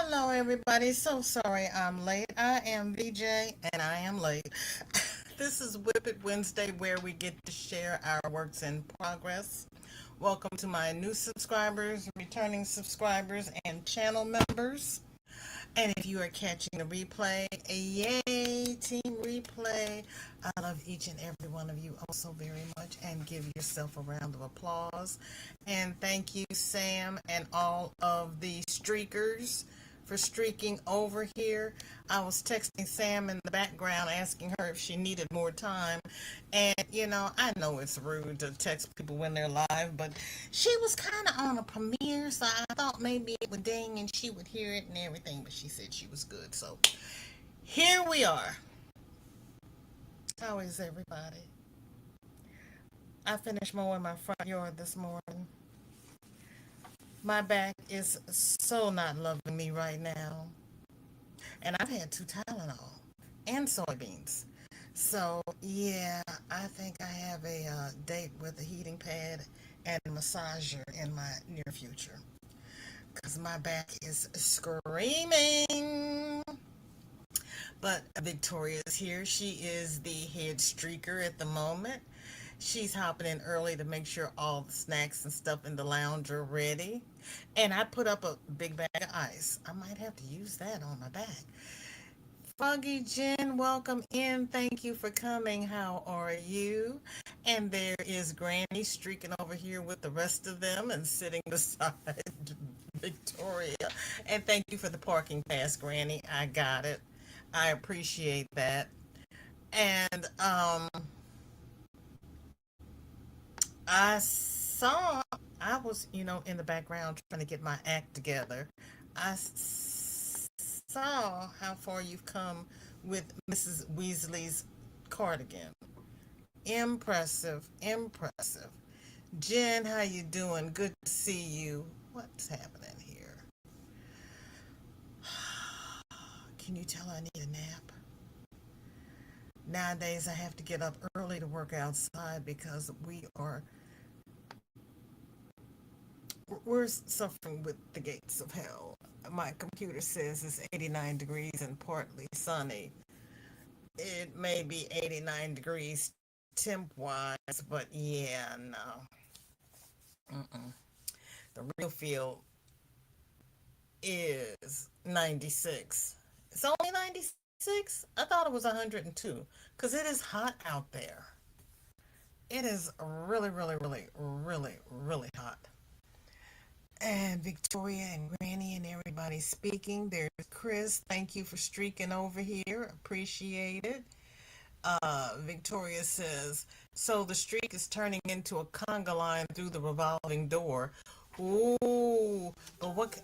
Hello, everybody. So sorry I'm late. I am VJ and I am late. This is WIP It Wednesday where we get to share our works in progress. Welcome to my new subscribers, returning subscribers, and channel members. And if you are catching the replay, yay, Team Replay. I love each and every one of you also very much and give yourself a round of applause. And thank you, Sam, and all of the streakers for streaking over here. I was texting Sam in the background asking her if she needed more time. And, I know it's rude to text people when they're live, but she was kind of on a premiere, so I thought maybe it would ding and she would hear it and everything, but she said she was good. So here we are. How is everybody? I finished mowing my front yard this morning. My back is so not loving me right now. And I've had 2 Tylenol and soybeans. So, yeah, I think I have a date with a heating pad and a massager in my near future. Because my back is screaming. But Victoria's here. She is the head streaker at the moment. She's hopping in early to make sure all the snacks and stuff in the lounge are ready. And I put up a big bag of ice. I might have to use that on my back. Foggy Jen, welcome in. Thank you for coming. How are you? And there is Granny streaking over here with the rest of them and sitting beside Victoria. And thank you for the parking pass, Granny. I got it. I appreciate that. And I saw, I was, in the background trying to get my act together. I saw how far you've come with Mrs. Weasley's cardigan. Impressive, impressive. Jen, how you doing? Good to see you. What's happening here? Can you tell I need a nap? Nowadays I have to get up early to work outside because we're suffering with the gates of hell. My computer says it's 89 degrees and partly sunny. It may be 89 degrees temp wise, but yeah, no. Mm-mm. The real feel is 96. It's only 96? I thought it was 102 because it is hot out there. It is really, really, really, really, really hot. And Victoria and Granny and everybody speaking. There's Chris. Thank you for streaking over here. Appreciate it. Victoria says, so the streak is turning into a conga line through the revolving door. Ooh, but what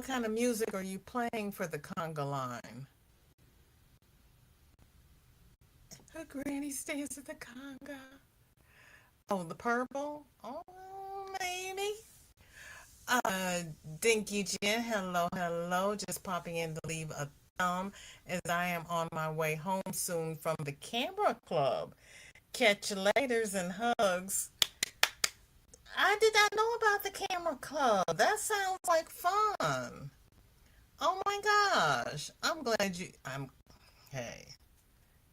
kind of music are you playing for the conga line? Her granny stays at the conga. Oh, the purple? Oh, maybe. Uh, Dinky Jen, hello, hello. Just popping in to leave a thumb as I am on my way home soon from the camera club. Catch you laters and hugs. I did not know about the camera club. That sounds like fun. Oh my gosh. Hey,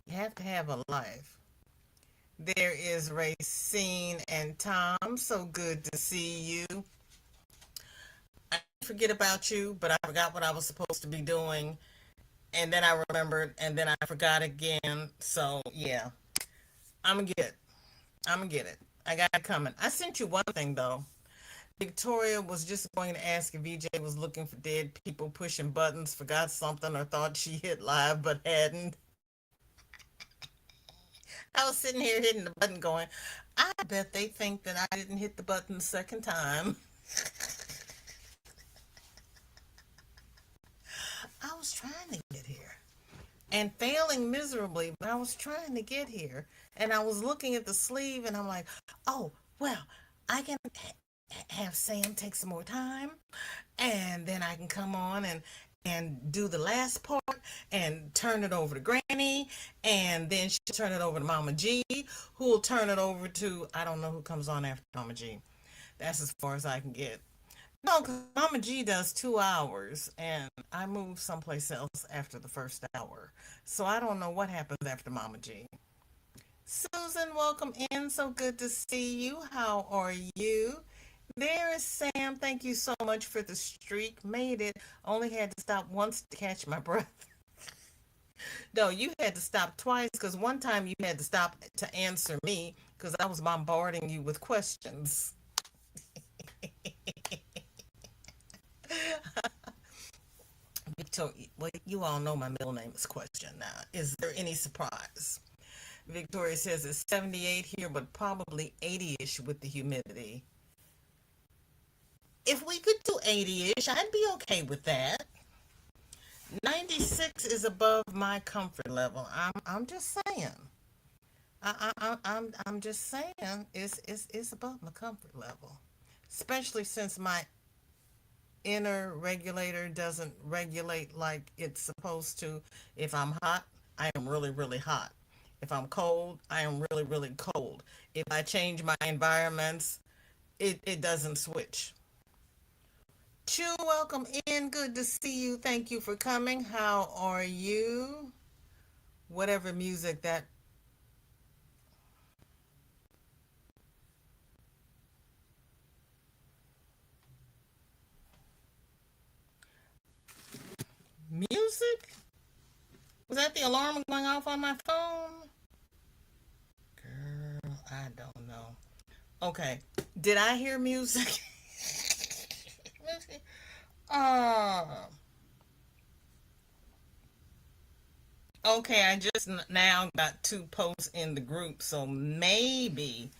you have to have a life. There is Racine and Tom. So good to see you. I didn't forget about you, but I forgot what I was supposed to be doing. And then I remembered, and then I forgot again. So, yeah, I'm going to get it. I'm going to get it. I got it coming. I sent you one thing, though. Victoria was just going to ask if VJ was looking for dead people pushing buttons, forgot something, or thought she hit live but hadn't. I was sitting here hitting the button going, I bet they think that I didn't hit the button the second time. I was trying to get here and failing miserably, but I was trying to get here. And I was looking at the sleeve and I'm like, oh, well, I can have Sam take some more time and then I can come on and do the last part and turn it over to Granny and then she'll turn it over to Mama G who will turn it over to I don't know who comes on after Mama G. That's as far as I can get. No, because Mama G does 2 hours, and I move someplace else after the first hour. So I don't know what happens after Mama G. Susan, welcome in. So good to see you. How are you? There is Sam. Thank you so much for the streak. Made it. Only had to stop once to catch my breath. No, you had to stop twice because one time you had to stop to answer me because I was bombarding you with questions. Victoria, well, you all know my middle name is Question now. Is there any surprise? Victoria says it's 78 here, but probably 80-ish with the humidity. If we could do 80-ish, I'd be okay with that. 96 is above my comfort level. I'm just saying. I'm just saying it's above my comfort level. Especially since my inner regulator doesn't regulate like it's supposed to. If I'm hot, I am really, really hot. If I'm cold, I am really, really cold. If I change my environments, it doesn't switch. Chu, welcome in. Good to see you. Thank you for coming. How are you? Whatever music that music? Was that the alarm going off on my phone? Girl, I don't know. Okay. Did I hear music? uh, okay, I just now got two posts in the group, so maybe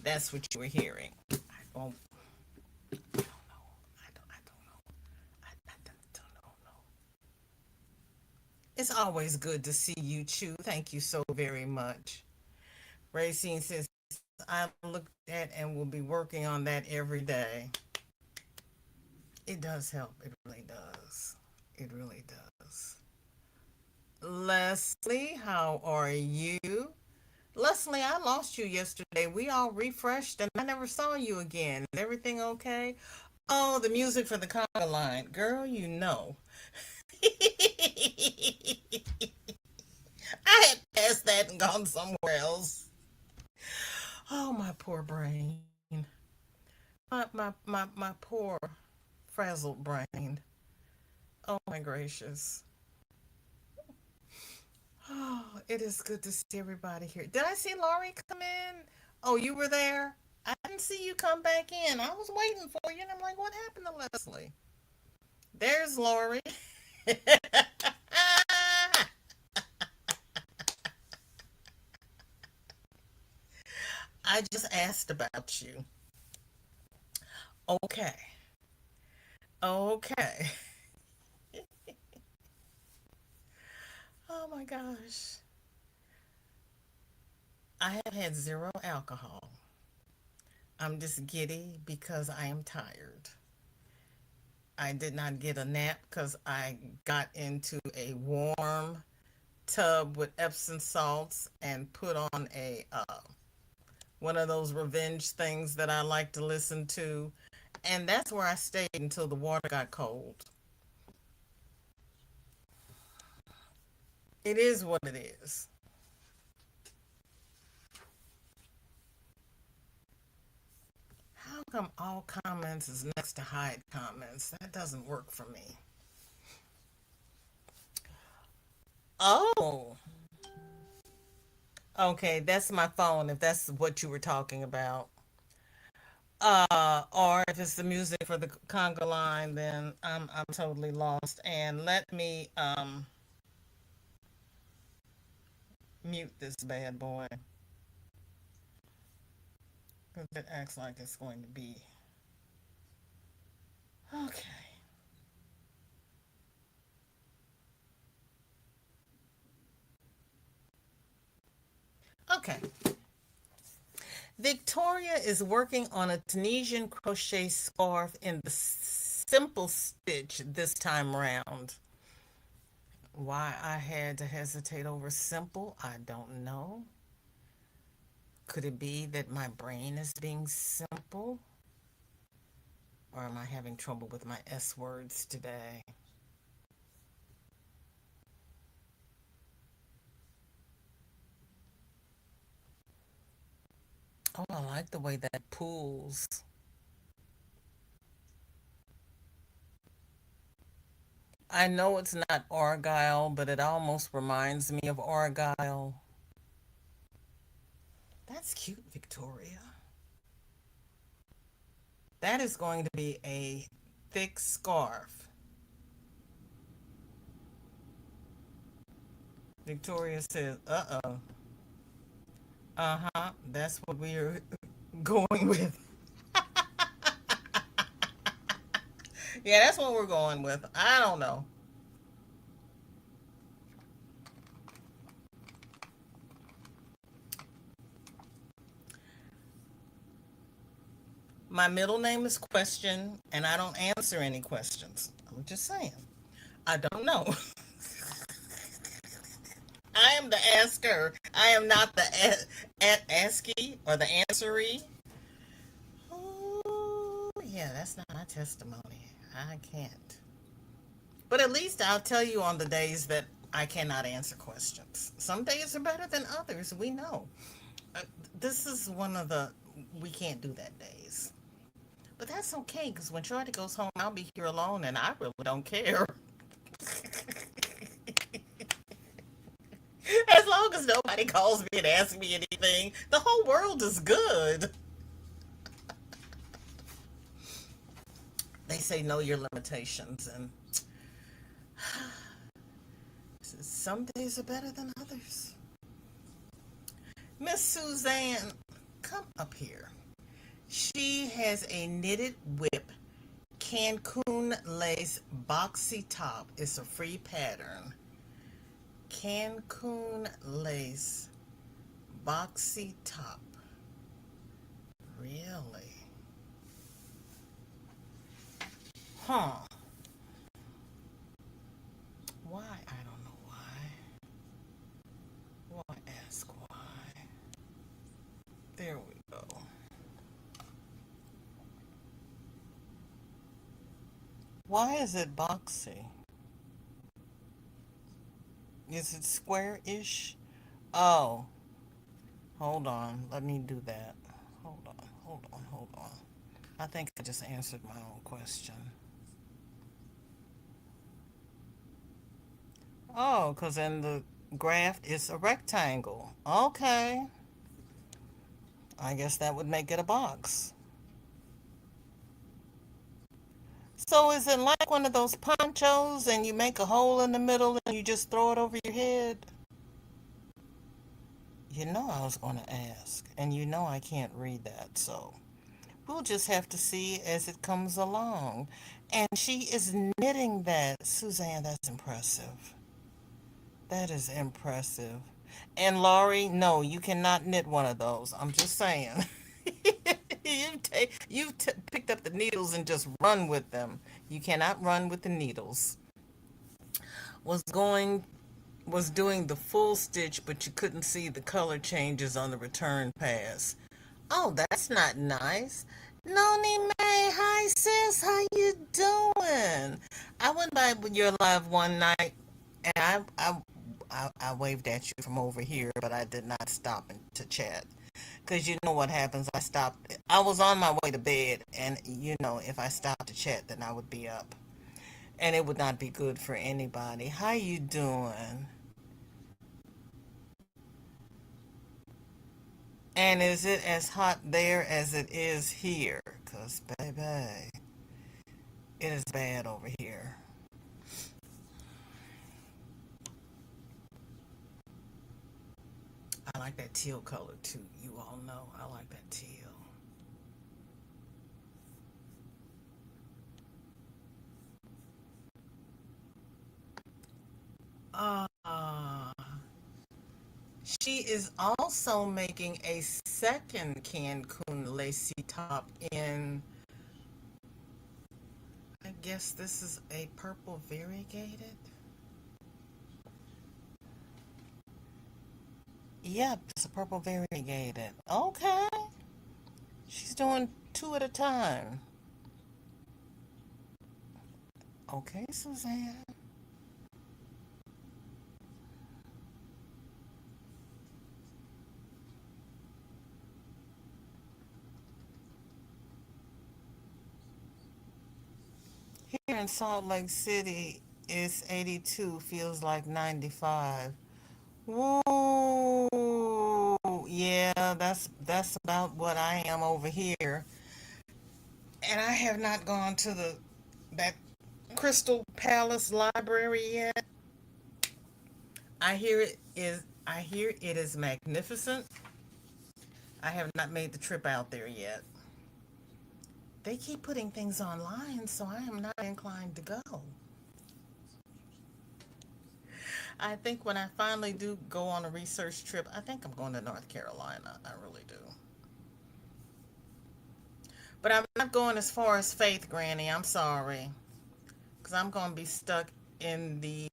that's what you were hearing. I don't, I don't know. I don't know. I don't know. It's always good to see you, Chu. Thank you so very much. Racine says, I looked at and will be working on that every day. It does help. It really does. It really does. Leslie, how are you? Leslie, I lost you yesterday. We all refreshed and I never saw you again. Is everything okay? Oh, the music for the conga line. Girl, you know. I had passed that and gone somewhere else. Oh, my poor brain. My poor frazzled brain. Oh, my gracious. Oh, it is good to see everybody here. Did I see Laurie come in? Oh, you were there? I didn't see you come back in. I was waiting for you, and I'm like, what happened to Leslie? There's Laurie. I just asked about you. Okay. Okay. Oh my gosh. I have had zero alcohol. I'm just giddy because I am tired. I did not get a nap because I got into a warm tub with Epsom salts and put on a one of those revenge things that I like to listen to, and that's where I stayed until the water got cold. It is what it is. How come all comments is next to hide comments? That doesn't work for me. Oh, okay, that's my phone. If that's what you were talking about, or if it's the music for the conga line, then I'm totally lost. And let me mute this bad boy because it acts like it's going to be okay. Okay. Victoria is working on a Tunisian crochet scarf in the simple stitch this time round. Why I had to hesitate over simple, I don't know. Could it be that my brain is being simple? Or am I having trouble with my S words today? Oh, I like the way that pulls. I know it's not Argyle, but it almost reminds me of Argyle. That's cute, Victoria. That is going to be a thick scarf. Victoria says, uh-oh. Uh-huh. That's what we're going with. Yeah, that's what we're going with. I don't know. My middle name is Question, and I don't answer any questions. I'm just saying. I don't know. I am the asker. I am not the askee or the answeree. Oh, yeah, that's not my testimony. I can't. But at least I'll tell you on the days that I cannot answer questions. Some days are better than others. We know. Uh, this is one of the we can't do that days. But that's okay because when Shorty goes home, I'll be here alone and I really don't care. As long as nobody calls me and asks me anything, the whole world is good. They say know your limitations, and some days are better than others. Miss Suzanne, come up here. She has a knitted whip Cancun lace boxy top. It's a free pattern. Cancun lace boxy top. Really? Huh. Why? I don't know why. Why ask why? There we go. Why is it boxy? Is it square-ish? Oh, hold on. Let me do that. Hold on. I think I just answered my own question. Oh, because in the graph it's a rectangle. Okay. I guess that would make it a box. So is it like one of those ponchos and you make a hole in the middle and you just throw it over your head? You know I was going to ask, and you know I can't read that, so we'll just have to see as it comes along. And she is knitting that. Suzanne, that's impressive. That is impressive. And Laurie, no, you cannot knit one of those. I'm just saying. You picked up the needles and just run with them. You cannot run with the needles. Was going was doing the full stitch, but you couldn't see the color changes on the return pass. Oh, that's not nice. Noni May, hi sis, how you doing? I went by your live one night, and I waved at you from over here, but I did not stop to chat. Because you know what happens, I stopped. I was on my way to bed, and you know, if I stopped to chat, then I would be up. And it would not be good for anybody. How you doing? And is it as hot there as it is here? Because, baby, it is bad over here. I like that teal color too. You all know I like that teal. Uh, she is also making a second Cancun lacy top in, I guess this is a purple variegated. Yep, it's a purple variegated. Okay. She's doing two at a time. Okay, Suzanne. Here in Salt Lake City, it's 82, feels like 95. Whoa. Yeah, that's about what I am over here. And I have not gone to the that Crystal Palace Library yet. I hear it is magnificent. I have not made the trip out there yet. They keep putting things online, so I am not inclined to go. I think when I finally do go on a research trip, I think I'm going to North Carolina. I really do. But I'm not going as far as Faith, Granny. I'm sorry. Because I'm going to be stuck in the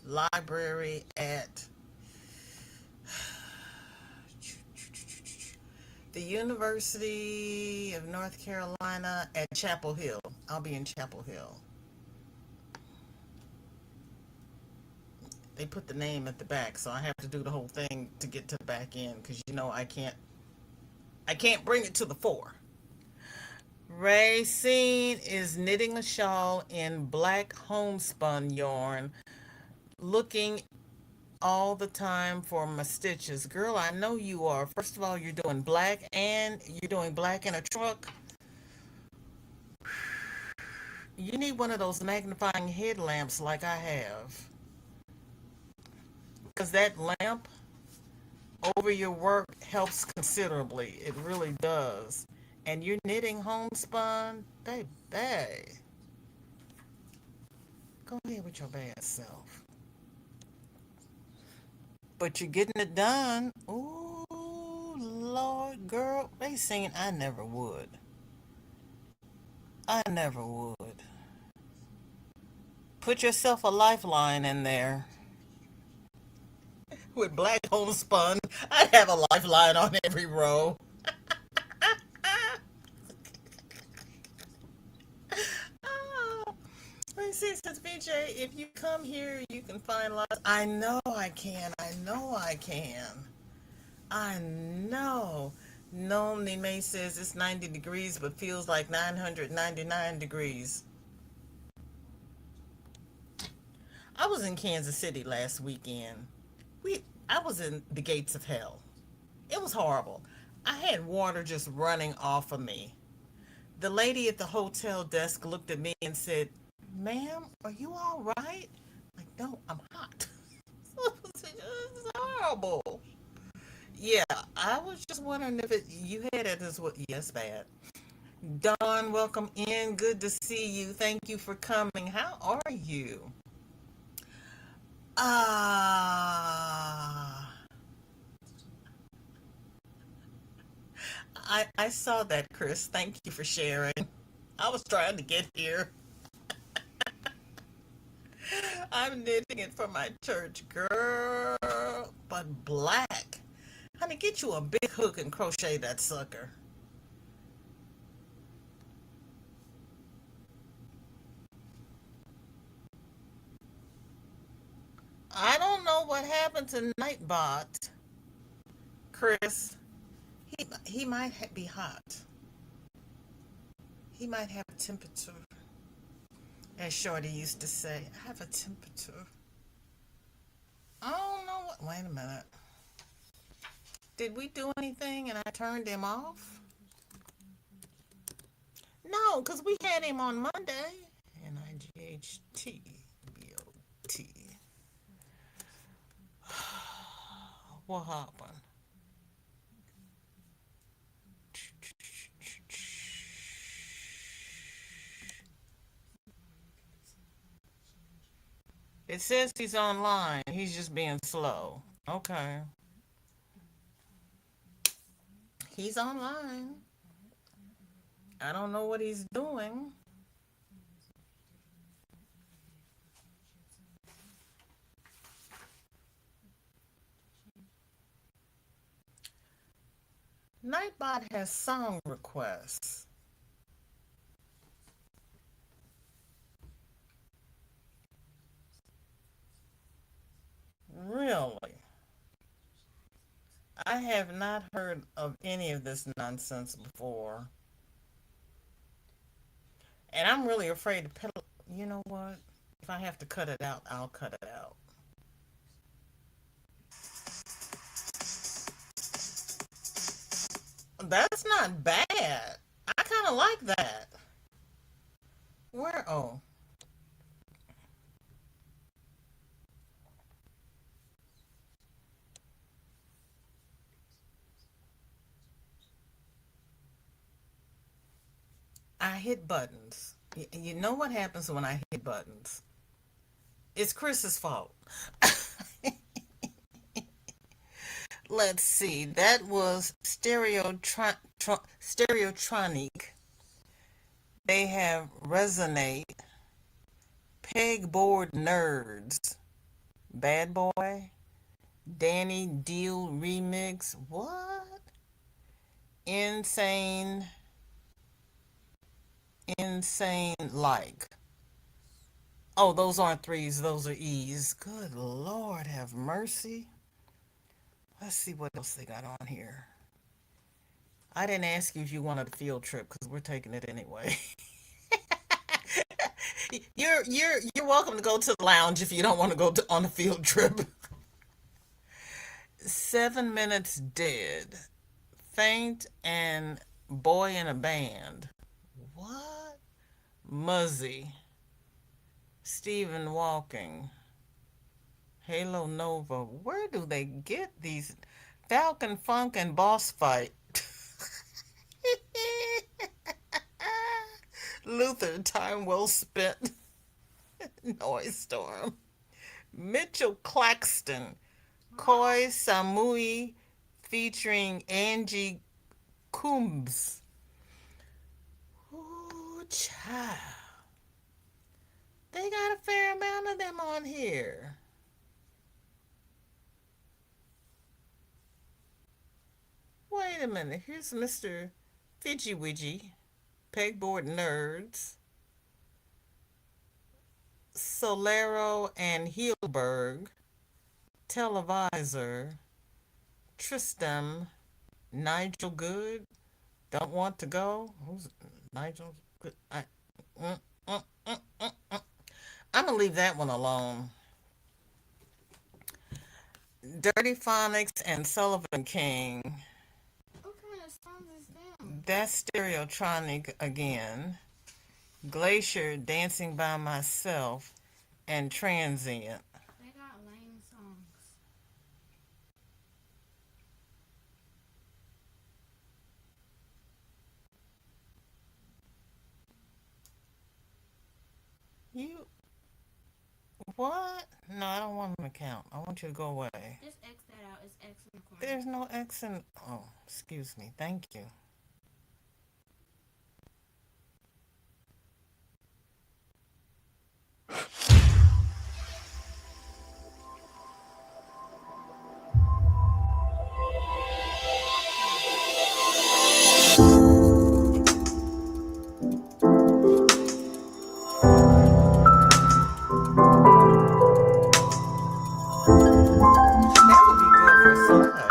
library at the University of North Carolina at Chapel Hill. I'll be in Chapel Hill. They put the name at the back, so I have to do the whole thing to get to the back end because I can't bring it to the fore. Racine is knitting a shawl in black homespun yarn, looking all the time for my stitches. Girl, I know you are. First of all, you're doing black and you're doing black in a truck. You need one of those magnifying headlamps like I have. Because that lamp over your work helps considerably. It really does. And you're knitting homespun, baby. Go ahead with your bad self. But you're getting it done. Ooh, Lord, girl. They saying I never would. I never would. Put yourself a lifeline in there. With black homespun, I'd have a lifeline on every row. Oh, let see, says BJ, if you come here, you can find lots. I know I can. I know I can. I know. Noni May says it's 90 degrees, but feels like 999 degrees. I was in Kansas City last weekend. I was in the gates of hell. It was horrible. I had water just running off of me. The lady at the hotel desk looked at me and said, "Ma'am, are you all right?" Like, no, I'm hot. It's horrible. Yeah, I was just wondering if you had it as what? Yes, bad. Dawn, welcome in. Good to see you. Thank you for coming. How are you? Ah, I saw that, Chris. Thank you for sharing. I was trying to get here. I'm knitting it for my church, girl. But black. Honey, get you a big hook and crochet that sucker. I don't know what happened to Nightbot, Chris. He might be hot. He might have a temperature, as Shorty used to say. I have a temperature. I don't know what. Wait a minute. Did we do anything and I turned him off? No, because we had him on Monday. Night. What happened? It says he's online. He's just being slow. Okay. He's online. I don't know what he's doing. Nightbot has song requests. Really? I have not heard of any of this nonsense before. And I'm really afraid to pedal. You know what? If I have to cut it out, I'll cut it out. That's not bad. I kind of like that. Where? Oh, I hit buttons. You know what happens when I hit buttons? It's Chris's fault. Let's see. That was Stereotronic. They have Resonate, Pegboard Nerds, Bad Boy, Danny Deal Remix. What? Insane, insane like. Oh, those aren't threes, those are E's. Good Lord, have mercy. Let's see what else they got on here. I didn't ask you if you wanted a field trip because we're taking it anyway. You're welcome to go to the lounge if you don't want to go on a field trip. 7 minutes dead. Faint and boy in a band. What? Muzzy. Stephen Walking. Halo Nova. Where do they get these? Falcon Funk and Boss Fight. Luther, time well spent. Noise Storm. Mitchell Claxton. Koi Samui featuring Angie Coombs. Ooh, child. They got a fair amount of them on here. Wait a minute. Here's Mr. Fidgy Widgy, Pegboard Nerds, Solero and Heelberg, Televisor, Tristam, Nigel Good, Don't Want to Go. Who's Nigel Good? Mm, mm, mm, mm, mm. I'm going to leave that one alone. Dirty Phonics and Sullivan King. What kind of sound is that? That's Stereotronic again. Glacier, Dancing by Myself, and Transient. They got lame songs. You what? No, I don't want an account. I want you to go away. Just X that out. It's X in the corner. There's no X in. Oh, excuse me. Thank you. That would be good for a slide.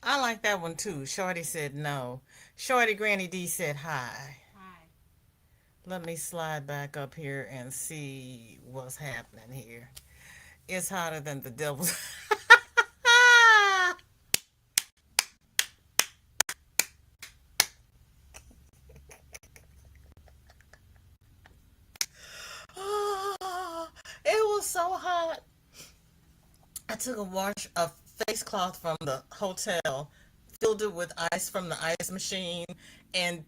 I like that one too. Shorty said no. Shorty Granny D said hi. Hi. Let me slide back up here and see what's happening here. It's hotter than the devil's. It was so hot. I took a face cloth from the hotel, filled it with ice from the ice machine, and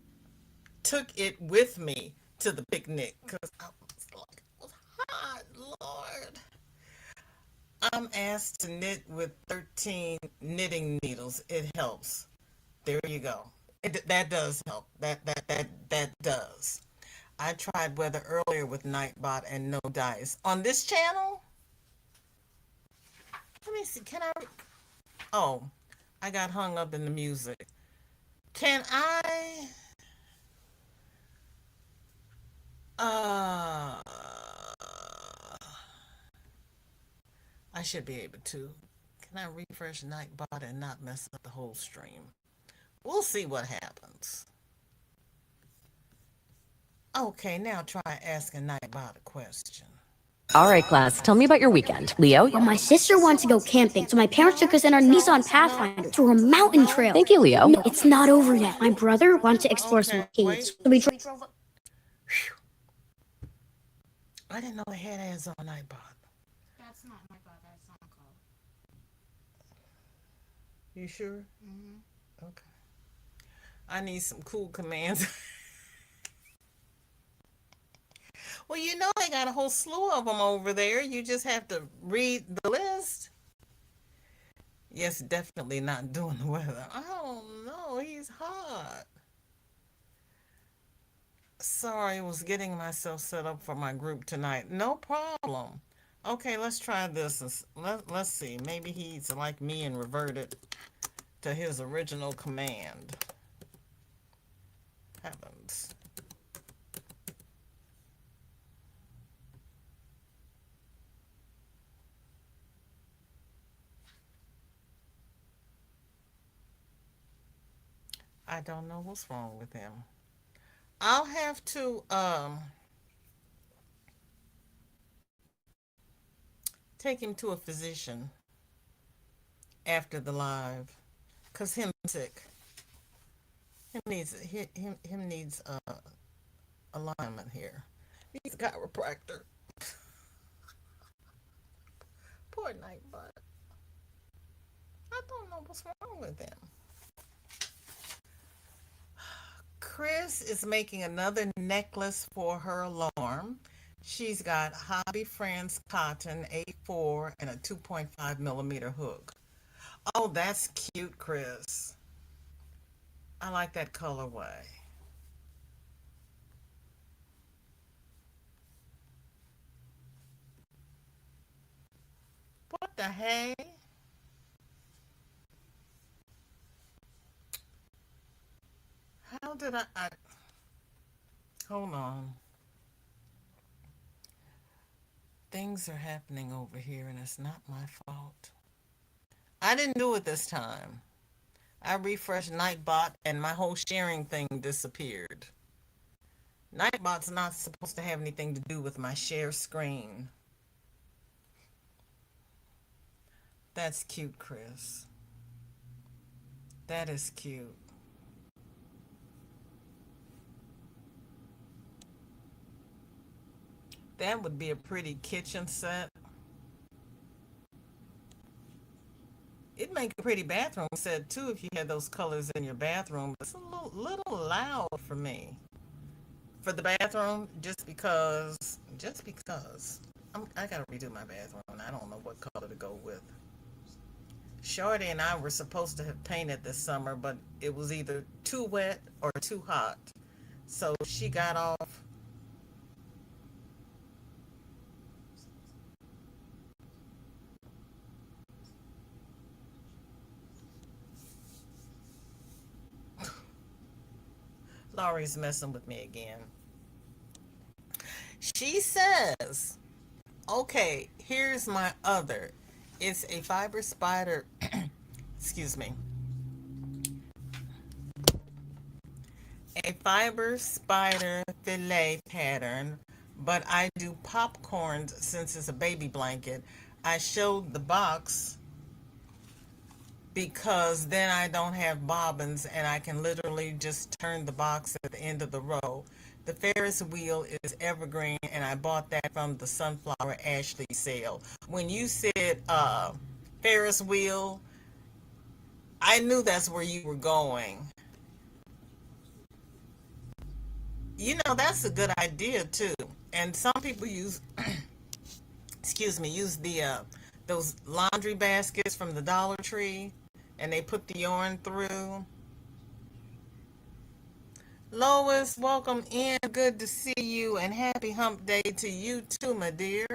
took it with me to the picnic because I was like, it was hot, Lord. I'm asked to knit with 13 knitting needles. It helps. There you go. That does help. That does. I tried weather earlier with Nightbot and no dice. On this channel, let me see. Can I? Oh, I got hung up in the music. Can I? I should be able to. Can I refresh Nightbot and not mess up the whole stream? We'll see what happens. Okay, now try asking Nightbot a question. All right, class, tell me about your weekend. Leo? Well, my sister wanted to go camping, so my parents took us in our Nissan Pathfinder to a mountain trail. Thank you, Leo. No, it's not over yet. My brother wanted to explore some Okay, caves, wait. so we drove up. I didn't know they had ads on Nightbot. That's not my brother, that's not called. You sure? Okay. I need some cool commands. Well, you know they got a whole slew of them over there. You just have to read the list. Yes, definitely not doing the weather. I don't know. He's hot. Sorry, I was getting myself set up for my group tonight. No problem. Okay, let's try this. Let's see. Maybe he's like me and reverted to his original command. Heavens. I don't know what's wrong with him. I'll have to take him to a physician after the live, cause him sick. Him needs alignment here. He's a chiropractor. Poor Nightbot. I don't know what's wrong with him. Chris is making another necklace for her alarm. She's got Hobby Friends cotton, A4, and a 2.5 millimeter hook. Oh, that's cute, Chris. I like that colorway. What the hey? How did I hold on. Things are happening over here and it's not my fault. I didn't do it this time. I refreshed Nightbot and my whole sharing thing disappeared. Nightbot's not supposed to have anything to do with my share screen. That's cute, Chris. That is cute. That would be a pretty kitchen set. It'd make a pretty bathroom set too if you had those colors in your bathroom. It's a little loud for me. For the bathroom, just because. I gotta redo my bathroom and I don't know what color to go with. Shorty and I were supposed to have painted this summer, but it was either too wet or too hot. So she got off. Laurie's messing with me again. She says, okay, here's my other. It's a fiber spider, excuse me, a fiber spider fillet pattern, but I do popcorns since it's a baby blanket. I showed the box because then I don't have bobbins and I can literally just turn the box at the end of the row. The Ferris wheel is evergreen and I bought that from the Sunflower Ashley sale. When you said Ferris wheel, I knew that's where you were going. You know, that's a good idea too. And some people use, excuse me, use the those laundry baskets from the Dollar Tree and they put the yarn through. Lois, welcome in. Good to see you and happy hump day to you too, my dear.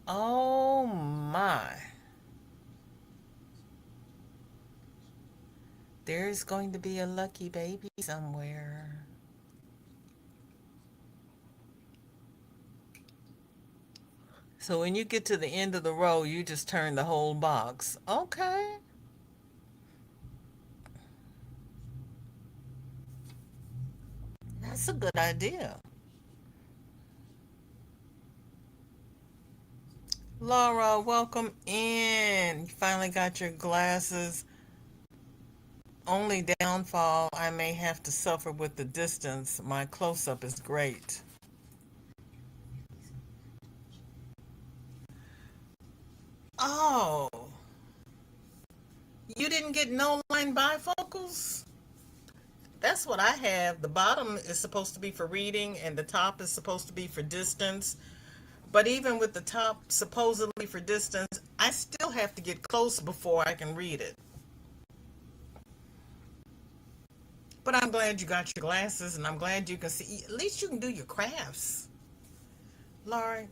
Oh my. There's going to be a lucky baby somewhere. So when you get to the end of the row, you just turn the whole box. Okay. That's a good idea. Laura, welcome in. You finally got your glasses. Only downfall, I may have to suffer with the distance. My close-up is great. Oh, you didn't get no line bifocals? That's what I have. The bottom is supposed to be for reading and the top is supposed to be for distance. But even with the top supposedly for distance, I still have to get close before I can read it. But I'm glad you got your glasses and I'm glad you can see. At least you can do your crafts. Laurie,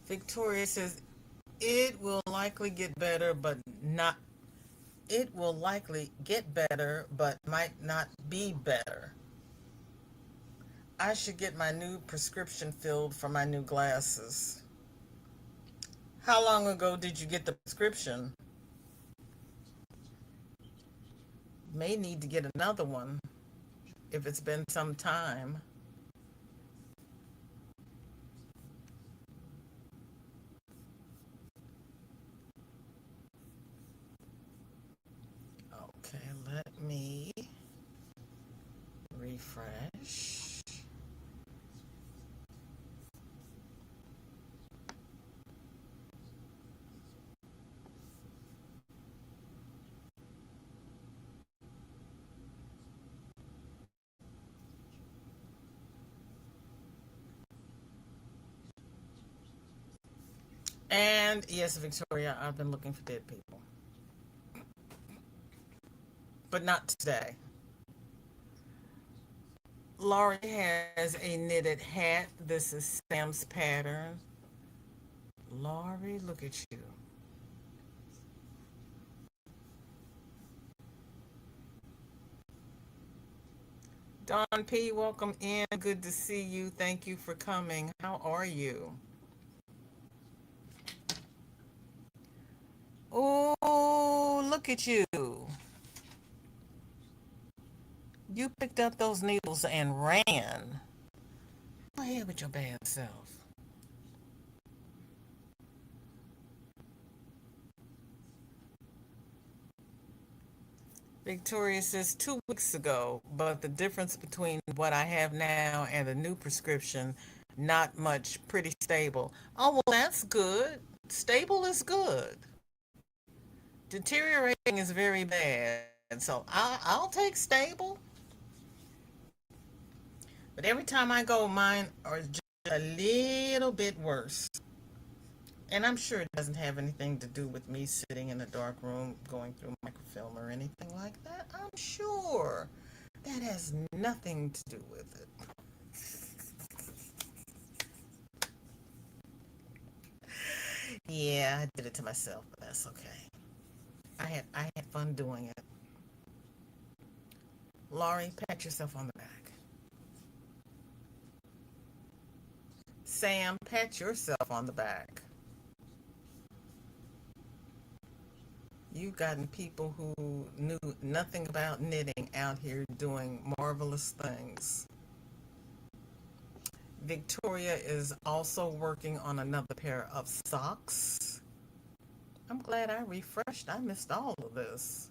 Victoria says, it will likely get better, but not. It will likely get better, but might not be better. I should get my new prescription filled for my new glasses. How long ago did you get the prescription? May need to get another one if it's been some time. Okay, let me refresh. And yes, Victoria, I've been looking for dead people, but not today. Laurie has a knitted hat. This is Sam's pattern. Laurie, look at you. Don P, welcome in. Good to see you. Thank you for coming. How are you? Oh, look at you. You picked up those needles and ran. Go ahead with your bad self. Victoria says 2 weeks ago, but the difference between what I have now and the new prescription, not much, pretty stable. Oh, well, that's good. Stable is good. Deteriorating is very bad. So I'll take stable. But every time I go, mine are just a little bit worse. And I'm sure it doesn't have anything to do with me sitting in a dark room going through microfilm or anything like that. I'm sure that has nothing to do with it. Yeah, I did it to myself, but that's okay. I had fun doing it. Laurie, pat yourself on the back. Sam, pat yourself on the back. You've gotten people who knew nothing about knitting out here doing marvelous things. Victoria is also working on another pair of socks. I'm glad I refreshed. I missed all of this.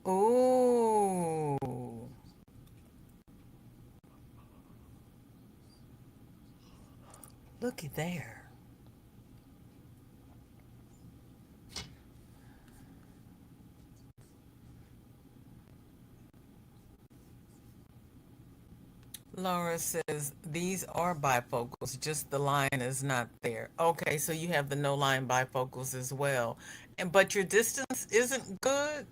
Oh, looky there. Laura says these are bifocals, just the line is not there. Okay, so you have the no line bifocals as well. And but your distance isn't good.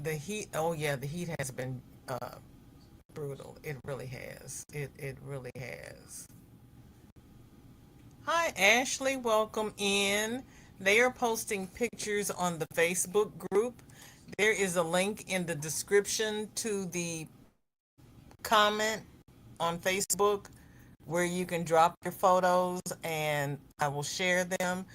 The heat, oh yeah, the heat has been brutal. brutal. It really has. It really has. Hi, Ashley. Welcome in. They are posting pictures on the Facebook group. There is a link in the description to the comment on Facebook where you can drop your photos and I will share them.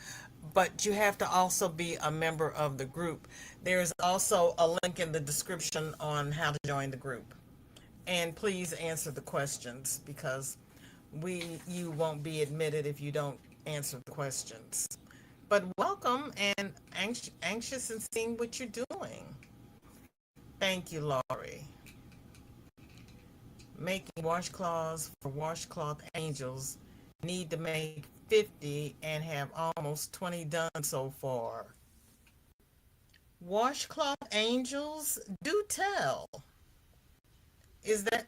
But you have to also be a member of the group. There's also a link in the description on how to join the group. And please answer the questions because you won't be admitted if you don't answer the questions. But welcome and anxious and seeing what you're doing. Thank you, Laurie. Making washcloths for washcloth angels. Need to make 50 and have almost 20 done so far. Washcloth angels, do tell. Is that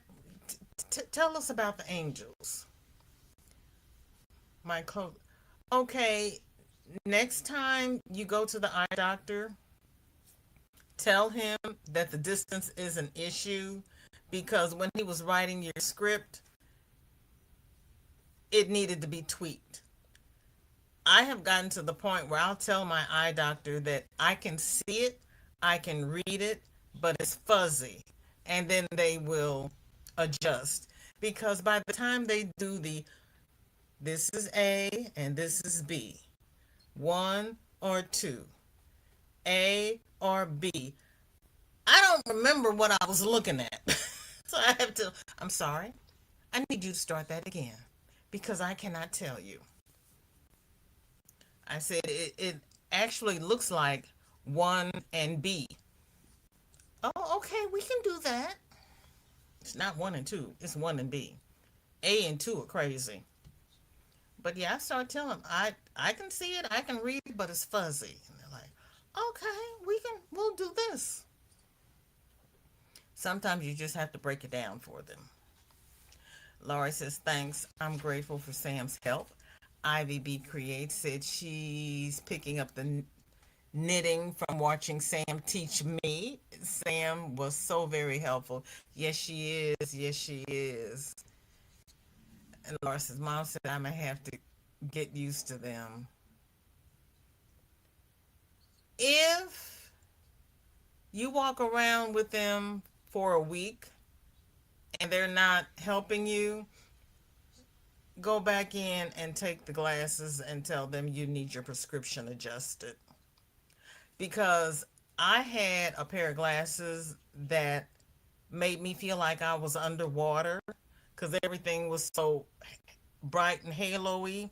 tell us about the angels? My clothes. Okay, next time you go to the eye doctor, tell him that the distance is an issue because when he was writing your script, it needed to be tweaked. I have gotten to the point where I'll tell my eye doctor that I can see it, I can read it, but it's fuzzy. And then they will adjust. Because by the time they do this is A and this is B, one or two, A or B, I don't remember what I was looking at. So I have to, I'm sorry, I need you to start that again because I cannot tell you. I said it actually looks like 1 and B. Oh, okay, we can do that. It's not 1 and 2, it's 1 and B. A and 2 are crazy. But yeah, I started telling them, I can see it, I can read it, but it's fuzzy. And they're like, okay, we'll do this. Sometimes you just have to break it down for them. Laurie says, thanks. I'm grateful for Sam's help. Ivy B Creates said she's picking up the knitting from watching Sam teach me. Sam was so very helpful. Yes, she is. Yes, she is. And Laura says, Mom said I'm going to have to get used to them. If you walk around with them for a week and they're not helping you, go back in and take the glasses and tell them you need your prescription adjusted. Because I had a pair of glasses that made me feel like I was underwater because everything was so bright and halo-y.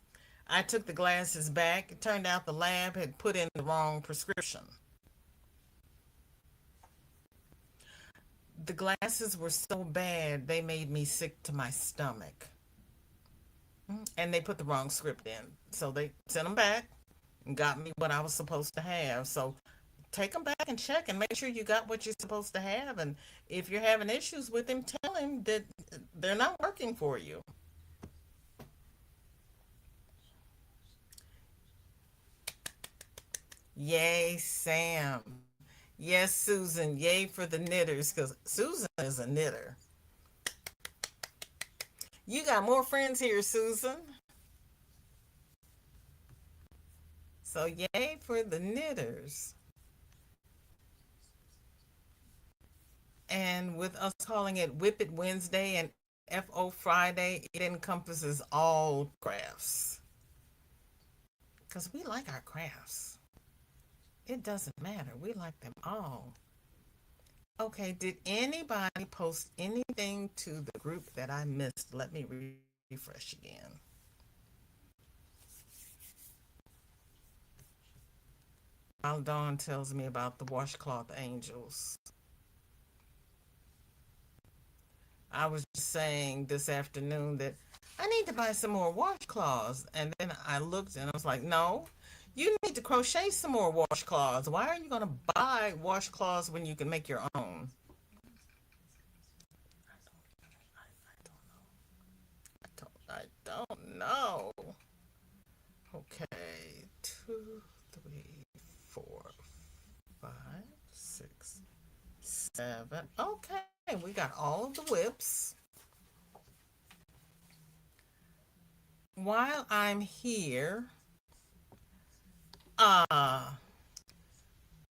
I took the glasses back. It turned out the lab had put in the wrong prescription. The glasses were so bad, they made me sick to my stomach. And they put the wrong script in. So they sent them back and got me what I was supposed to have. So take them back and check and make sure you got what you're supposed to have. And if you're having issues with him, tell him that they're not working for you. Yay, Sam. Yes, Susan. Yay for the knitters because Susan is a knitter. You got more friends here, Susan. So yay for the knitters. And with us calling it WIP It Wednesday and FO Friday, it encompasses all crafts. Because we like our crafts. It doesn't matter. We like them all. Okay, did anybody post anything to the group that I missed? Let me refresh again. While Dawn tells me about the washcloth angels. I was just saying this afternoon that I need to buy some more washcloths. And then I looked and I was like, no, you need to crochet some more washcloths. Why are you going to buy washcloths when you can make your own? I don't know. Okay, 2, 3, 4, 5, 6, 7. Okay, Okay, we got all of the whips. While I'm here,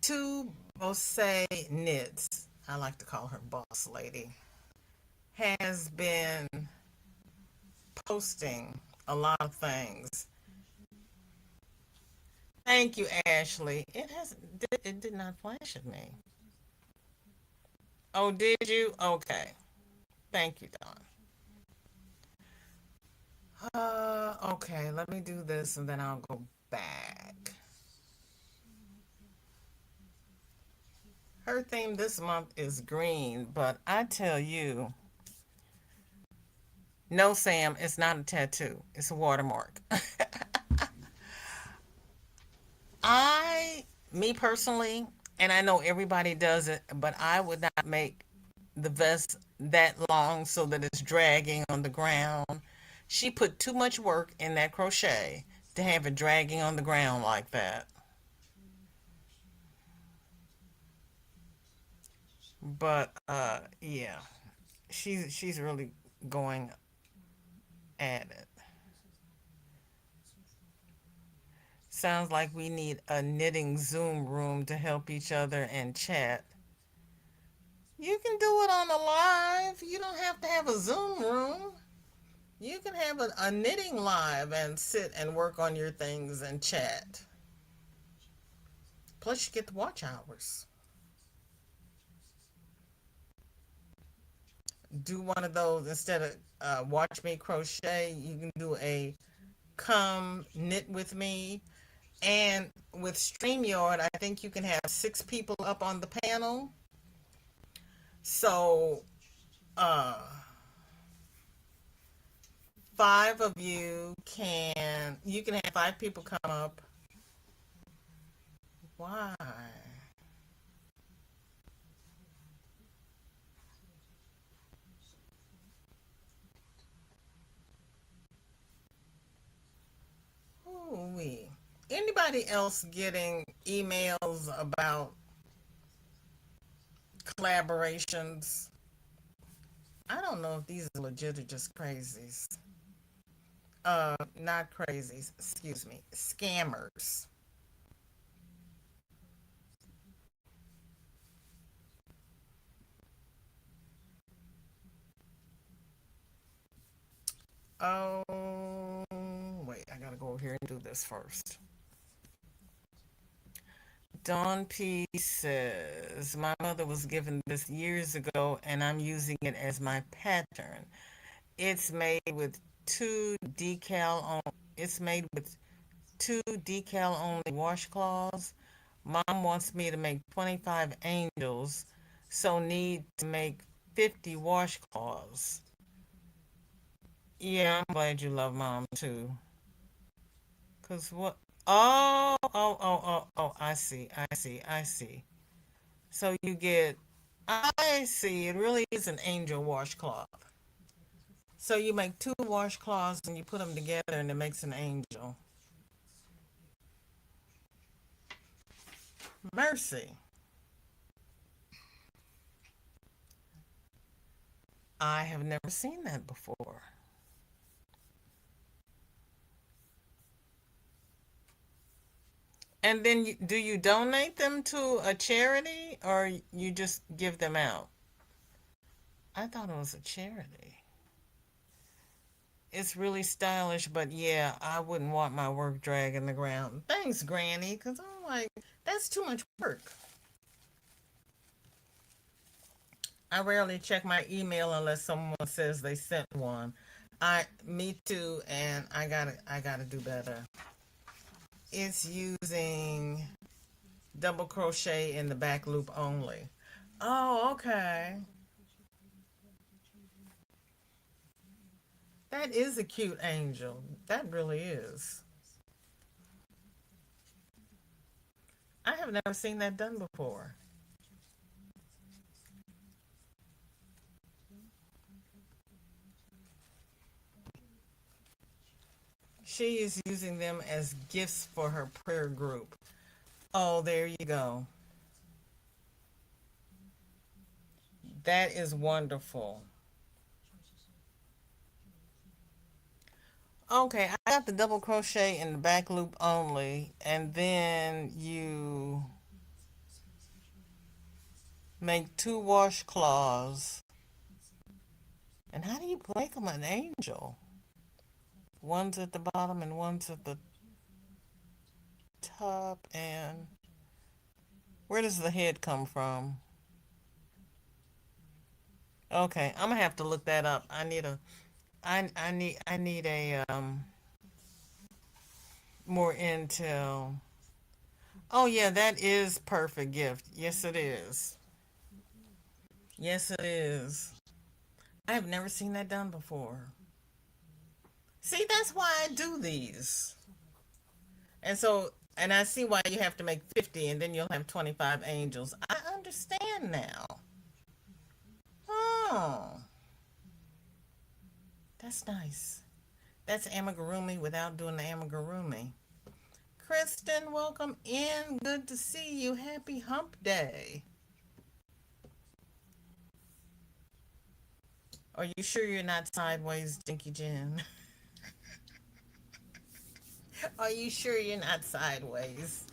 two Bose Knits, I like to call her Boss Lady, has been posting a lot of things. Thank you, Ashley. It did not flash at me. Oh, did you? Okay. Thank you, Dawn. Okay, let me do this and then I'll go back. Her theme this month is green, but I tell you, no, Sam, it's not a tattoo. It's a watermark. Me personally, and I know everybody does it, but I would not make the vest that long so that it's dragging on the ground. She put too much work in that crochet to have it dragging on the ground like that. But yeah, she's really going at it. Sounds like we need a knitting Zoom room to help each other and chat. You can do it on a live. You don't have to have a Zoom room. You can have a knitting live and sit and work on your things and chat. Plus, you get the watch hours. Do one of those instead of watch me crochet. You can do a come knit with me. And with StreamYard, I think you can have 6 people up on the panel. So, 5 of you can have 5 people come up. Why? Ooh-wee. Anybody else getting emails about collaborations? I don't know if these are legit or just crazies. Not crazies, excuse me, scammers. Oh, wait, I gotta go over here and do this first. Dawn P says, my mother was given this years ago and I'm using it as my pattern. It's made with two decal on it's made with 2 decal only washcloths. Mom wants me to make 25 angels, so need to make 50 washcloths. Yeah, I'm glad you love mom too. Cause what? Oh, I see. So you get, I see, it really is an angel washcloth. So you make 2 washcloths and you put them together and it makes an angel. Mercy. I have never seen that before. And then do you donate them to a charity or you just give them out? I thought it was a charity. It's really stylish, but yeah, I wouldn't want my work dragging the ground. Thanks, Granny, because I'm like, that's too much work. I rarely check my email unless someone says they sent one. Me too, and I gotta do better. It's using double crochet in the back loop only. Oh, okay. That is a cute angel. That really is. I have never seen that done before. She is using them as gifts for her prayer group. Oh, there you go. That is wonderful. Okay, I got the double crochet in the back loop only, and then you make two washcloths. And how do you make them an angel? One's at the bottom and one's at the top. And where does the head come from? Okay, I'm gonna have to look that up. I need a more intel. Oh yeah, that is perfect gift. Yes it is. Yes it is. I have never seen that done before. See, that's why I do these. And so, and I see why you have to make 50 and then you'll have 25 angels. I understand now. Oh, that's nice. That's amigurumi without doing the amigurumi. Kristen, welcome in. Good to see you. Happy hump day. Are you sure you're not sideways, Dinky Jen? Are you sure you're not sideways?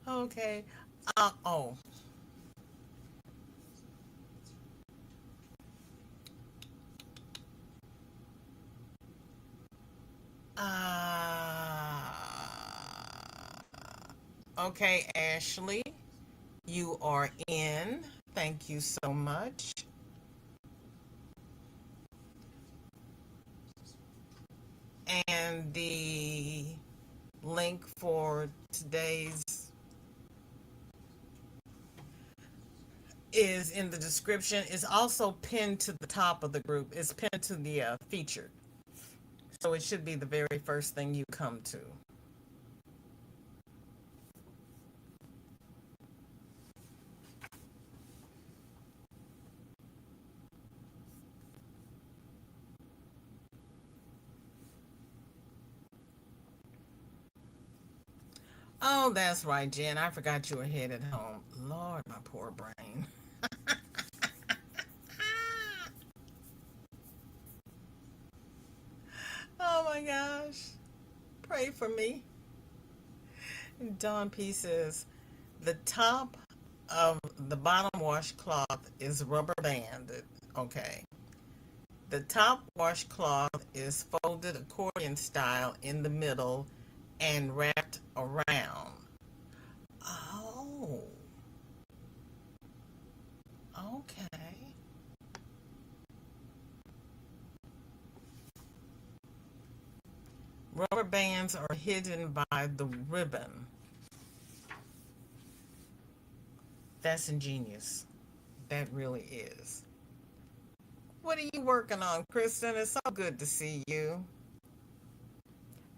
Okay. Oh. Uh, okay, Ashley, you are in. Thank you so much. And the link for today's is in the description. It's also pinned to the top of the group. It's pinned to the featured. So it should be the very first thing you come to. Oh, that's right, Jen. I forgot you were headed home. Lord, my poor brain. Oh my gosh. Pray for me. Dawn P says the top of the bottom washcloth is rubber banded. Okay. The top washcloth is folded accordion style in the middle and wrapped around. Oh, okay. Rubber bands are hidden by the ribbon. That's ingenious. That really is. What are you working on, Kristen? It's so good to see you.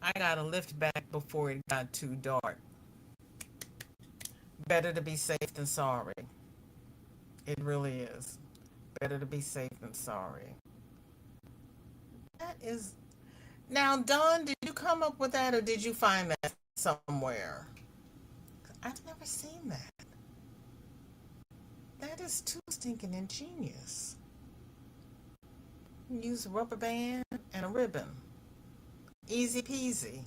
I got to lift back before it got too dark. Better to be safe than sorry. It really is. Better to be safe than sorry. That is. Now, Dawn, did you come up with that or did you find that somewhere? I've never seen that. That is too stinking ingenious. Use a rubber band and a ribbon. Easy peasy.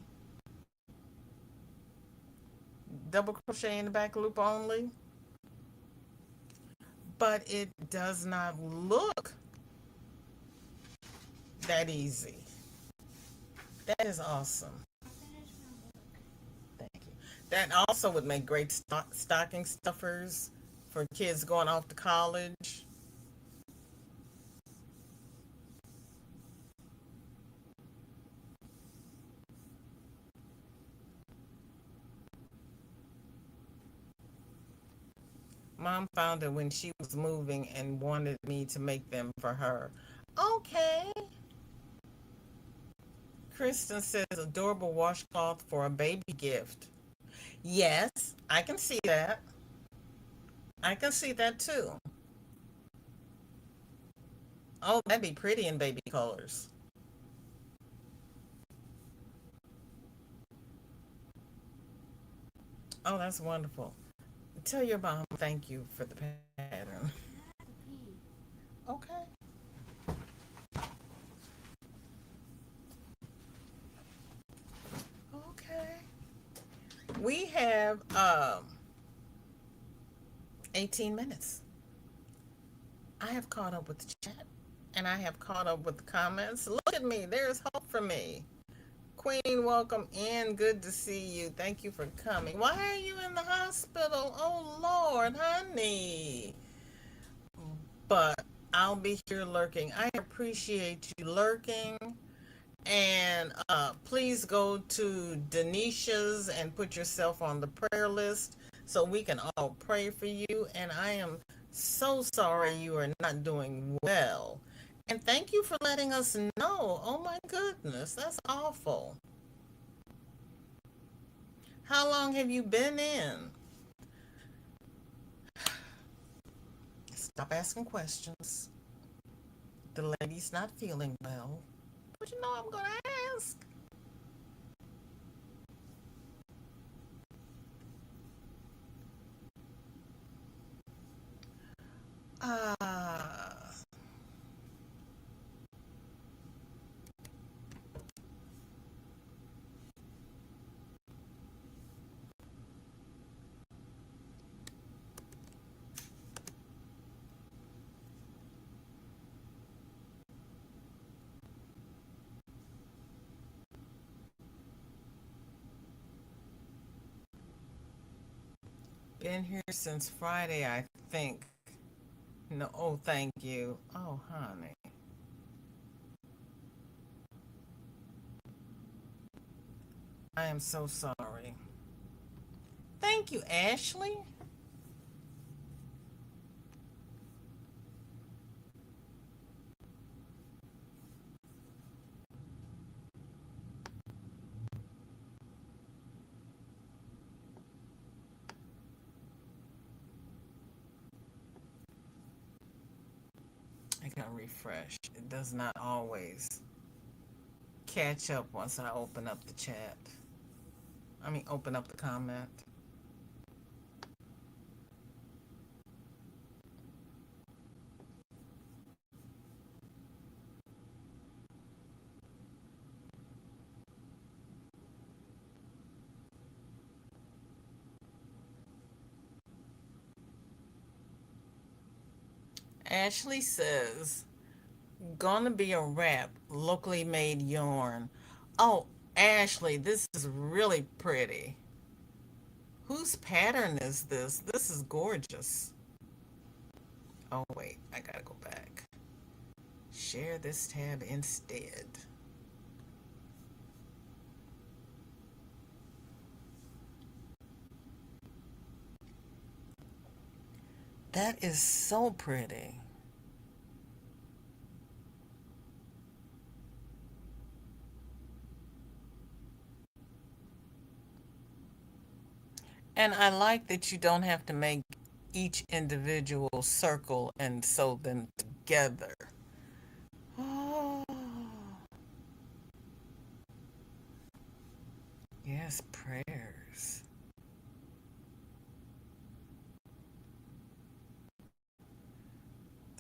Double crochet in the back loop only. But it does not look that easy. That is awesome. Thank you. That also would make great stocking stuffers for kids going off to college. Mom found it when she was moving and wanted me to make them for her. Okay. Kristen says adorable washcloth for a baby gift. Yes, I can see that. I can see that too. Oh, that'd be pretty in baby colors. Oh, that's wonderful. Tell your mom thank you for the pattern. Okay. Okay. We have 18 minutes. I have caught up with the chat and I have caught up with the comments. Look at me. There's hope for me. Queen, welcome in. Good to see you. Thank you for coming. Why are you in the hospital? Oh, Lord, honey. But I'll be here lurking. I appreciate you lurking. And please go to Denisha's and put yourself on the prayer list so we can all pray for you. And I am so sorry you are not doing well. And thank you for letting us know. Oh my goodness, that's awful. How long have you been in? Stop asking questions. The lady's not feeling well. But you know I'm going to ask. Uh, been here since Friday, I think. No, oh, thank you. Oh, honey. I am so sorry. Thank you, Ashley. I gotta refresh. It does not always catch up once I open up the chat. I mean, open up the comment. Ashley says, gonna be a wrap, locally made yarn. Oh, Ashley, this is really pretty. Whose pattern is this? This is gorgeous. Oh, wait, I gotta go back. Share this tab instead. That is so pretty. And I like that you don't have to make each individual circle and sew them together. Oh, yes, prayers.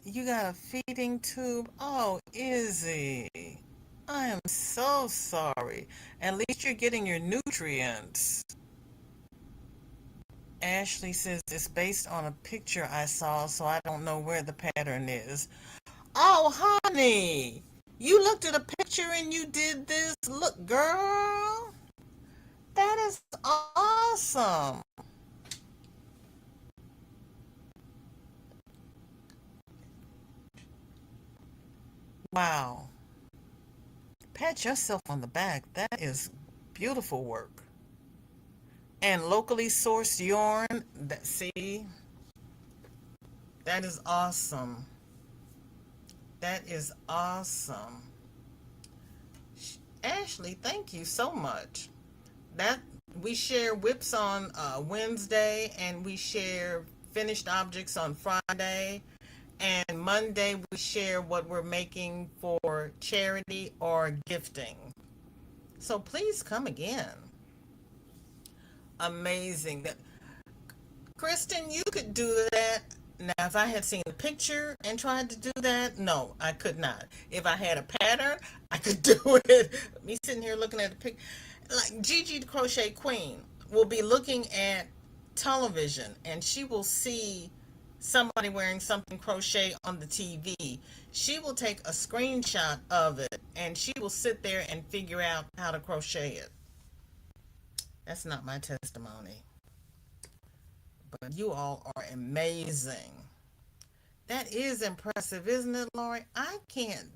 You got a feeding tube? Oh, Izzy. I am so sorry. At least you're getting your nutrients. Ashley says it's based on a picture I saw, so I don't know where the pattern is. Oh, honey, you looked at a picture and you did this. Look, girl, that is awesome. Wow. Pat yourself on the back. That is beautiful work. And locally sourced yarn. That, see, that is awesome. That is awesome. Ashley, thank you so much. That we share whips on Wednesday, and we share finished objects on Friday, and Monday we share what we're making for charity or gifting. So please come again. Amazing. Kristen, you could do that. Now, if I had seen a picture and tried to do that, no, I could not. If I had a pattern, I could do it. Me sitting here looking at the picture, like Gigi the Crochet Queen will be looking at television and she will see somebody wearing something crochet on the TV. She will take a screenshot of it and she will sit there and figure out how to crochet it. That's not my testimony. But you all are amazing. That is impressive, isn't it, Lori? I can't.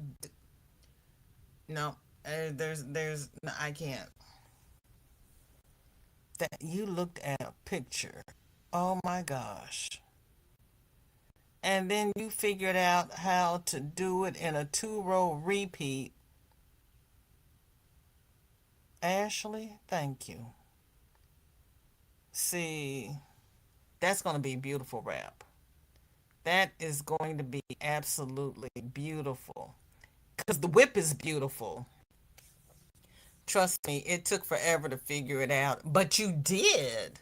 No, no, I can't. That you looked at a picture. Oh my gosh. And then you figured out how to do it in a 2-row repeat. Ashley, thank you. See, that's going to be beautiful wrap. That is going to be absolutely beautiful. Because the whip is beautiful. Trust me, it took forever to figure it out, but you did.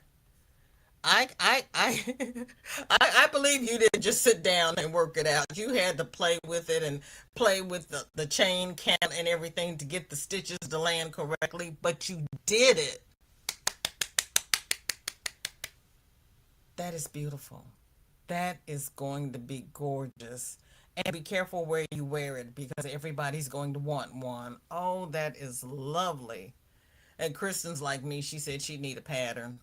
I I believe you didn't just sit down and work it out. You had to play with it and play with the chain count and everything to get the stitches to land correctly, but you did it. That is beautiful. That is going to be gorgeous. And be careful where you wear it because everybody's going to want one. Oh, that is lovely. And Kristen's like me. She said she'd need a pattern.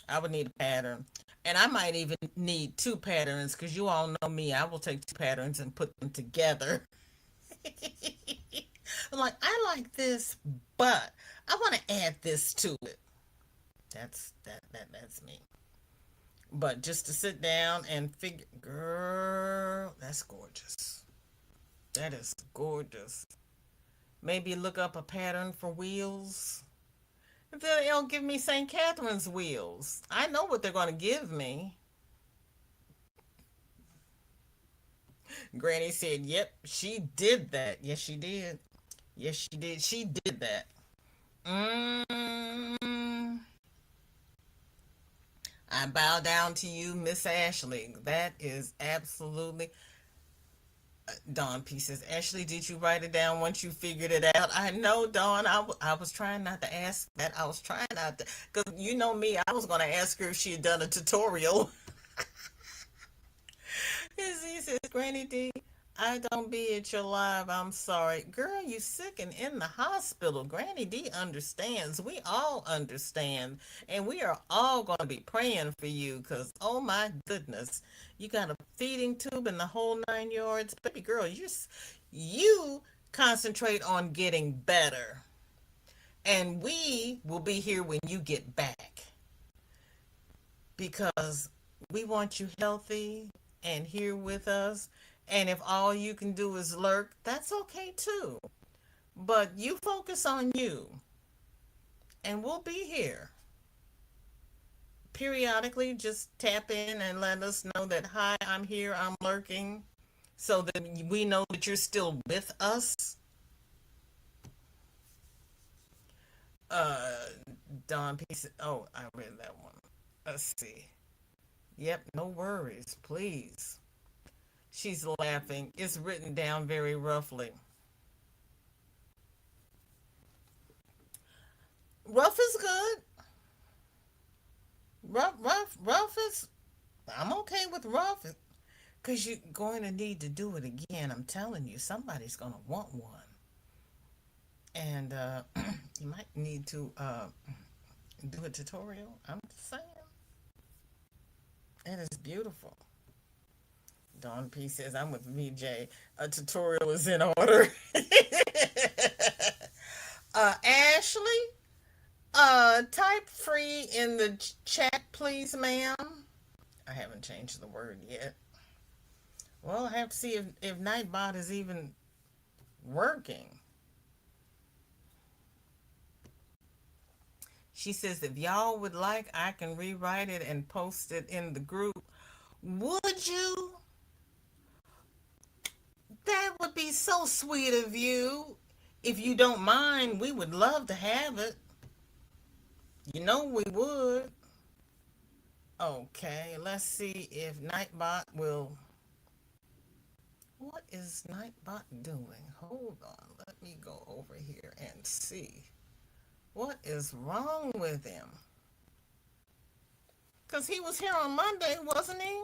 I would need a pattern. And I might even need two patterns because you all know me. I will take two patterns and put them together. I'm like, I like this, but I want to add this to it. That's me. But just to sit down and figure, girl, that's gorgeous. That is gorgeous. Maybe look up a pattern for wheels. They'll give me St. Catherine's wheels. I know what they're going to give me. Granny said, yep, she did that. Yes, she did. Yes, she did. She did that. Mm, I bow down to you, Miss Ashley. That is absolutely. Dawn P says, Ashley, did you write it down once you figured it out? I know, Dawn. I was trying not to ask that. I was trying not to. Because you know me, I was going to ask her if she had done a tutorial. He says, Granny D, I don't be at your live. I'm sorry. Girl, you sick and in the hospital. Granny D understands. We all understand. And we are all going to be praying for you because, oh my goodness, you got a feeding tube and the whole 9 yards. Baby girl, you concentrate on getting better. And we will be here when you get back because we want you healthy and here with us. And if all you can do is lurk, that's okay too. But you focus on you. And we'll be here. Periodically, just tap in and let us know that, hi, I'm here, I'm lurking. So that we know that you're still with us. Don P. Oh, I read that one. Let's see. Yep, no worries, please. She's laughing. It's written down very roughly. Rough is good. Rough is. I'm okay with rough. Because you're going to need to do it again. I'm telling you, somebody's going to want one. And you might need to do a tutorial. I'm just saying. It is beautiful. Dawn P says, I'm with VJ. A tutorial is in order. Ashley, type free in the chat, please, ma'am. I haven't changed the word yet. Well, I have to see if Nightbot is even working. She says, if y'all would like, I can rewrite it and post it in the group. Would you? That would be so sweet of you. If you don't mind, we would love to have it. You know we would. Okay, let's see if Nightbot will. What is Nightbot doing? Hold on, let me go over here and see. What is wrong with him? Because he was here on Monday, wasn't he?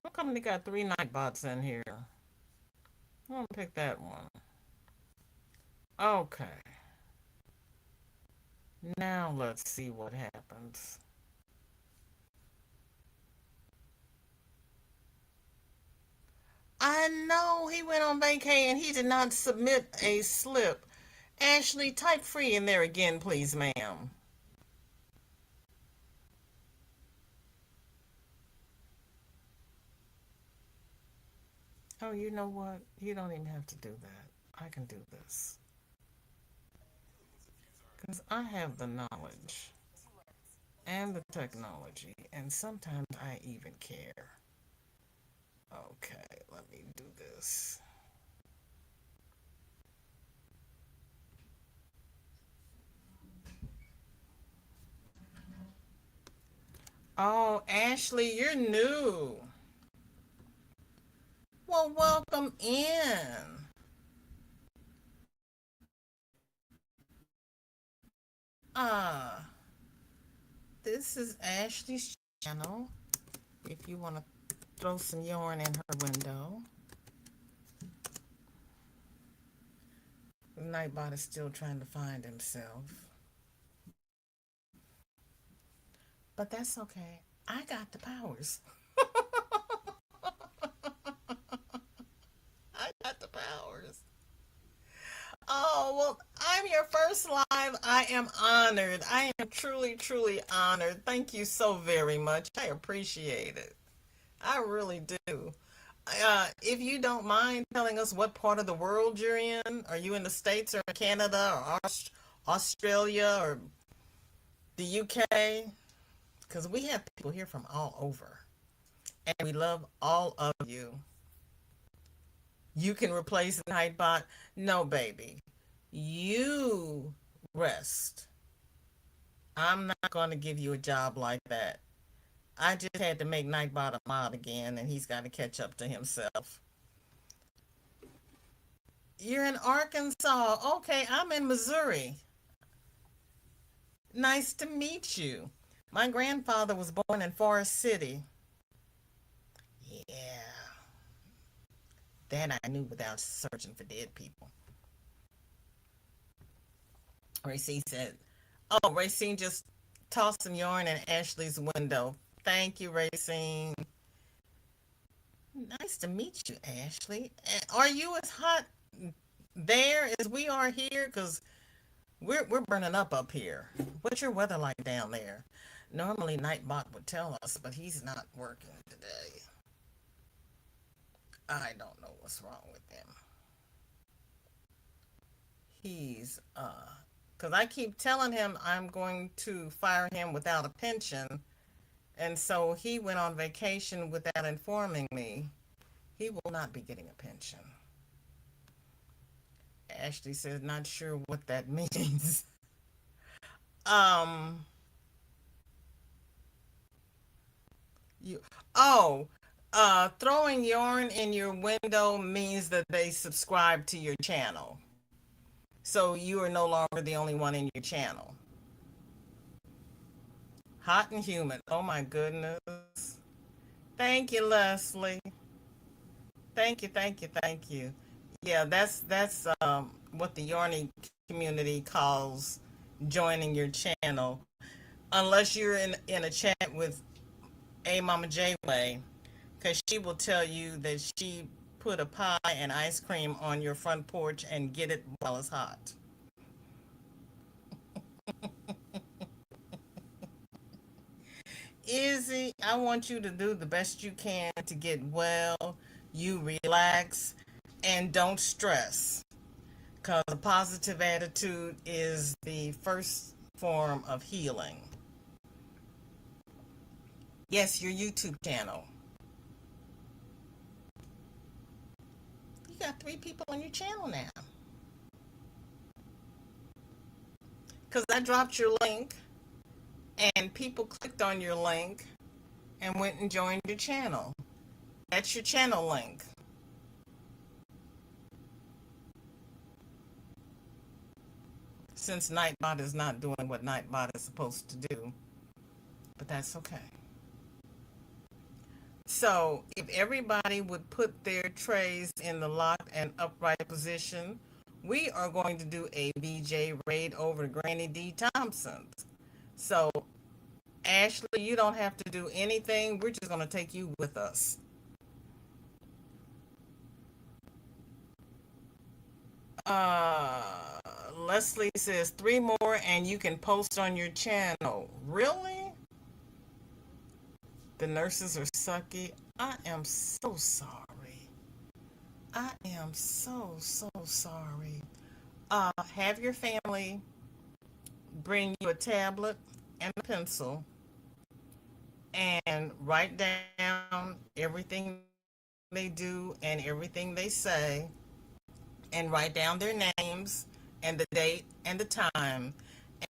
How come they got three Nightbots in here? I'm gonna pick that one. Okay, now let's see what happens. I know he went on vacay and he did not submit a slip. Ashley, type free in there again, please, ma'am. Oh, you know what? You don't even have to do that. I can do this. Because I have the knowledge and the technology, and sometimes I even care. Okay, let me do this. Oh, Ashley, you're new. Well, welcome in. Ah, this is Ashley's channel. If you want to throw some yarn in her window. Nightbot is still trying to find himself. But that's okay. I got the powers. I got the powers. Oh, well, I'm your first live. I am honored. I am truly, truly honored. Thank you so very much. I appreciate it. I really do. If you don't mind telling us what part of the world you're in, are you in the States or Canada or Australia or the UK? Because we have people here from all over, and we love all of you. You can replace Nightbot. No, baby. You rest. I'm not going to give you a job like that. I just had to make Nightbot a mod again, and he's got to catch up to himself. You're in Arkansas. Okay, I'm in Missouri. Nice to meet you. My grandfather was born in Forest City. Yeah, that I knew without searching for dead people. Racine said, oh, Racine just tossed some yarn in Ashley's window. Thank you, Racine. Nice to meet you, Ashley. Are you as hot there as we are here? Because we're burning up here. What's your weather like down there? Normally, Nightbot would tell us, but he's not working today. I don't know what's wrong with him. He's because I keep telling him I'm going to fire him without a pension, And so he went on vacation without informing me. He will not be getting a pension. Ashley says, not sure what that means. Um, you, oh, throwing yarn in your window means that they subscribe to your channel. So you are no longer the only one in your channel. Hot and humid. Oh my goodness. Thank you, Leslie. Thank you. Yeah, that's what the yarning community calls joining your channel. Unless you're in a chat with A Mama J Way, because she will tell you that she put a pie and ice cream on your front porch and get it while it's hot. Izzy, I want you to do the best you can to get well. You relax and don't stress, because a positive attitude is the first form of healing. Yes, your YouTube channel. You got 3 people on your channel now. Because I dropped your link and people clicked on your link and went and joined your channel. That's your channel link. Since Nightbot is not doing what Nightbot is supposed to do, but that's okay. So if everybody would put their trays in the locked and upright position, we are going to do a VJ raid over Granny D. Thompson's. So Ashley, you don't have to do anything. We're just going to take you with us. Uh, Leslie says 3 more and you can post on your channel. Really? The nurses are sucky. I am so sorry. I am so sorry. Have your family bring you a tablet and a pencil and write down everything they do and everything they say, and write down their names and the date and the time.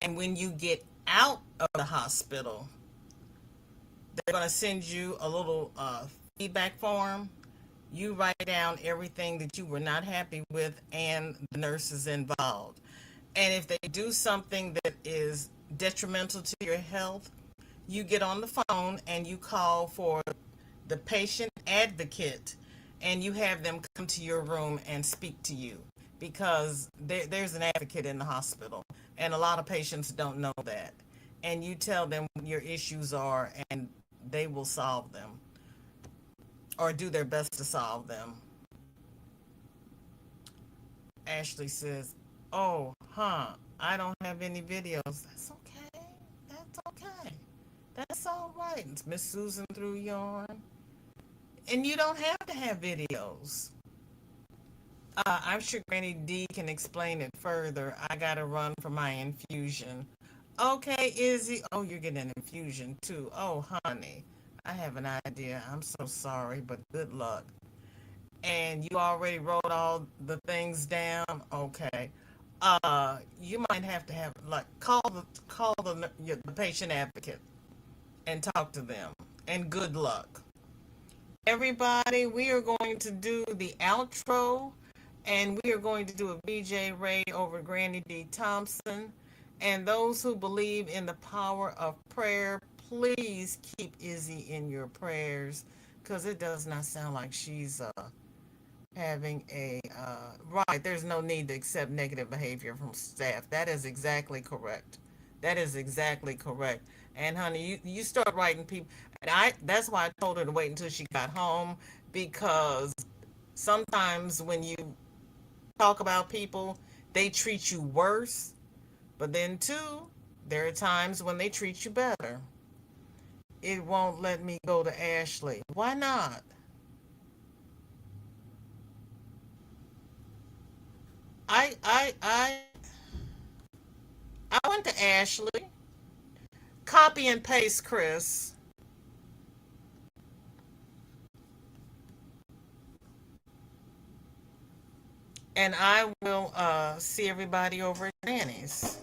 And when you get out of the hospital, they're going to send you a little feedback form. You write down everything that you were not happy with and the nurses involved. And if they do something that is detrimental to your health, you get on the phone and you call for the patient advocate, and you have them come to your room and speak to you, because there's an advocate in the hospital and a lot of patients don't know that. And you tell them what your issues are and they will solve them or do their best to solve them. Ashley says, oh, I don't have any videos. That's okay. That's okay. That's all right. It's Miss Susan through yarn. And you don't have to have videos. I'm sure Granny D can explain it further. I gotta run for my infusion. Okay, Izzy. Oh, you're getting an infusion too. Oh, honey. I have an idea. I'm so sorry, but good luck. And you already wrote all the things down. Okay. You might have to have, like, the patient advocate and talk to them. And good luck. Everybody, we are going to do the outro, and we are going to do a BJ Ray over Granny D. Thompson. And those who believe in the power of prayer, please keep Izzy in your prayers, because it does not sound like she's having a right. There's no need to accept negative behavior from staff. That is exactly correct. That is exactly correct. And honey, you start writing people. And that's why I told her to wait until she got home, because sometimes when you talk about people, they treat you worse. But then too, there are times when they treat you better. It won't let me go to Ashley. Why not? I I I I went to Ashley. Copy and paste, Chris. and I will see everybody over at Danny's.